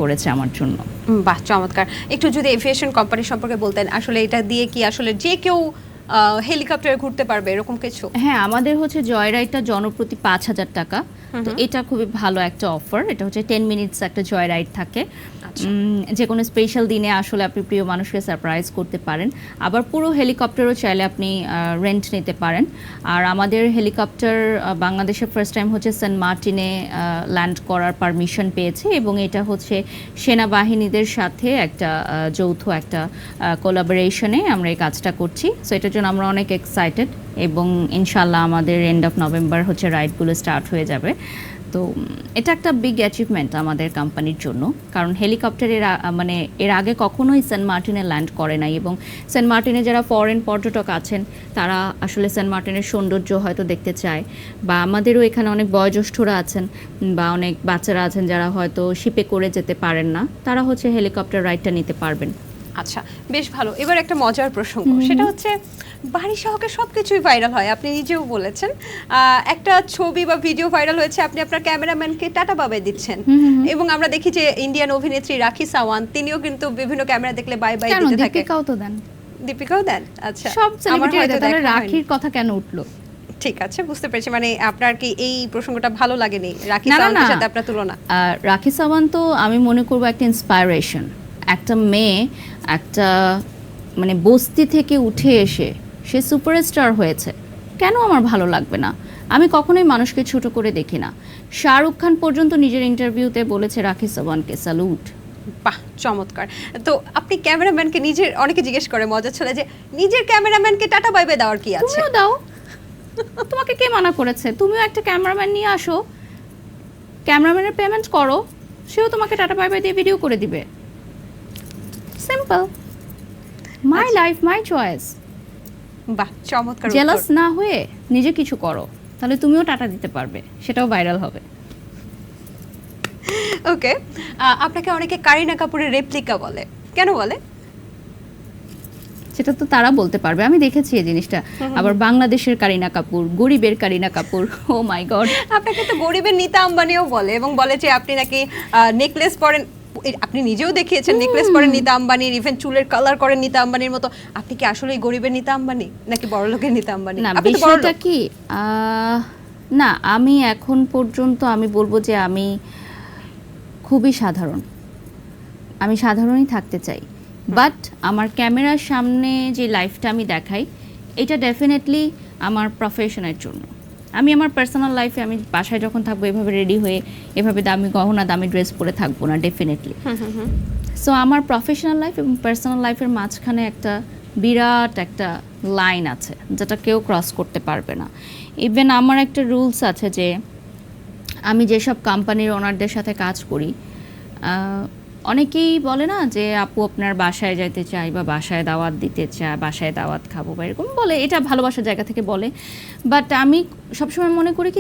করেছে আমার জন্য। বাহ, চমৎকার। একটু যদি এভিয়েশন কোম্পানি সম্পর্কে বলতেন, আসলে এটা দিয়ে কি আসলে যে কেউ হেলিকপ্টারে ঘুরতে পারবে এরকম কিছু? হ্যাঁ, আমাদের হচ্ছে জয় রাইডটা জনপ্রতি ৫,০০০ টাকা। তো এটা খুবই ভালো একটা অফার। এটা হচ্ছে 10 মিনিটস একটা জয় রাইড থাকে। যে কোনো স্পেশাল দিনে আসলে আপনি প্রিয় মানুষকে সারপ্রাইজ করতে পারেন। আবার পুরো হেলিকপ্টারও চাইলে আপনি রেন্ট নিতে পারেন। আর আমাদের হেলিকপ্টার বাংলাদেশে ফার্স্ট টাইম হচ্ছে সেন্ট মার্টিনে ল্যান্ড করার পারমিশন পেয়েছে, এবং এটা হচ্ছে সেনাবাহিনীদের সাথে একটা যৌথ একটা কোলাবোরেশনে আমরা এই কাজটা করছি। সো এটার জন্য আমরা অনেক এক্সাইটেড, এবং ইনশাল্লাহ আমাদের এন্ড অফ নভেম্বর হচ্ছে রাইডগুলো স্টার্ট হয়ে যাবে। তো এটা একটা বিগ অ্যাচিভমেন্ট আমাদের কোম্পানির জন্য, কারণ হেলিকপ্টারের মানে এর আগে কখনোই সেন্ট মার্টিনে ল্যান্ড করে নাই, এবং সেন্ট মার্টিনে যারা ফরেন পর্যটক আছেন তারা আসলে সেন্ট মার্টিনের সৌন্দর্য হয়তো দেখতে চায়, বা আমাদেরও এখানে অনেক বয়োজ্যেষ্ঠরা আছেন বা অনেক বাচ্চারা আছেন যারা হয়তো শিপে করে যেতে পারেন না, তারা হচ্ছে হেলিকপ্টার রাইডটা নিতে পারবেন। আচ্ছা, বেশ ভালো। এবার একটা মজার প্রসঙ্গ, সেটা হচ্ছে বাড়ি সহকে সবকিছুই ভাইরাল হয়, আপনি নিজেও বলেছেন। একটা ছবি বা ভিডিও ভাইরাল হয়েছে, আপনি আপনার ক্যামেরাম্যানকে টাটা বাই বাই দিচ্ছেন, এবং আমরা দেখি যে ইন্ডিয়ান অভিনেত্রী রাখি সাওয়ান্ত, তিনিও কিন্তু বিভিন্ন ক্যামেরা দেখলে বাই বাই দিতে থাকে। দীপিকাও তো দেন। দীপিকাও দেন? আচ্ছা, সব সেলিব্রিটি, তাহলে রাখির কথা কেন উঠলো? ঠিক আছে, বুঝতে পেরেছি। মানে আপনার কি এই প্রসঙ্গটা ভালো লাগেনি, রাখি সাওয়ান্তের সাথে আপনার তুলনা? রাখি সাওয়ান্ত তো আমি মনে করবো একটা ইন্সপায়ারেশন। একটা মেয়ে একটা মানে বস্তি থেকে উঠে এসে সে সুপারস্টার হয়েছে, কেন আমার ভালো লাগবে না? আমি কখনোই মানুষকে ছোট করে দেখি না। শাহরুখ খান পর্যন্ত নিজের ইন্টারভিউতে বলেছে রাখি সাওয়ান্তকে স্যালুট। বাহ, চমৎকার। তো আপনি ক্যামেরাম্যানকে নিজের, অনেকে জিজ্ঞেস করে মজা ছিল যে নিজের ক্যামেরাম্যানকে টাটা বাই বাই দেওয়ার কি আছে? তুমিও দাও, তোমাকে কে মানা করেছে? তুমিও একটা ক্যামেরাম্যান নিয়ে আসো, ক্যামেরাম্যানের পেমেন্ট করো, সেও তোমাকে টাটা বাই বাই দিয়ে ভিডিও করে দিবে। Simple, my life my choice. বাহ, চমৎকার। জেলাস না হয়ে নিজে কিছু করো, তাহলে তুমিও টাটা দিতে পারবে, সেটাও ভাইরাল হবে। ওকে, আপনাকে অনেকে কারিনা কাপুরের রেপ্লিকা বলে, কেন বলে? সেটা তো তারা বলতে পারবে, আমি দেখেছি এই জিনিসটা। আবার বাংলাদেশের কারিনা কাপুর, গরিবের কারিনা কাপুর, ও মাই গড। আপনাকে তো গরিবের নীতা আম্বানিও বলে, এবং বলে যে আপনি নাকি নেকলেস পরেন, আপনি নিজেও দেখিয়েছেন নেকলেস পরেন নীতা আম্বানির, ইভেন চুলের কালার করেন নীতা আম্বানির মতো। আপনি কি আসলে গরিবের নীতা আম্বানি নাকি বড়লোকের নীতা আম্বানি? না, বিষয়টা কি, না আমি এখন পর্যন্ত আমি বলবো যে আমি খুবই সাধারণ, আমি সাধারণই থাকতে চাই। বাট আমার ক্যামেরার সামনে যে লাইফটা আমি দেখাই, এটা ডেফিনেটলি আমার প্রফেশনের জন্য। আমি আমার পার্সোনাল লাইফে আমি বাসায় যখন থাকবো এভাবে রেডি হয়ে এভাবে দামি গহনা দামি ড্রেস পরে থাকবো না, ডেফিনেটলি। সো আমার প্রফেশনাল লাইফ এবং পার্সোনাল লাইফের মাঝখানে একটা বিরাট একটা লাইন আছে যেটা কেউ ক্রস করতে পারবে না। ইভেন আমার একটা রুলস আছে যে আমি যেসব কোম্পানির ওনারদের সাথে কাজ করি, অনেকেই বলে না যে আপু আপনার বাসায় যেতে চাই, বা বাসায় দাওয়াত দিতে চায়, বাসায় দাওয়াত খাবো, বা এরকম বলে, এটা ভালোবাসার জায়গা থেকে বলে। বাট আমি সবসময় মনে করি কি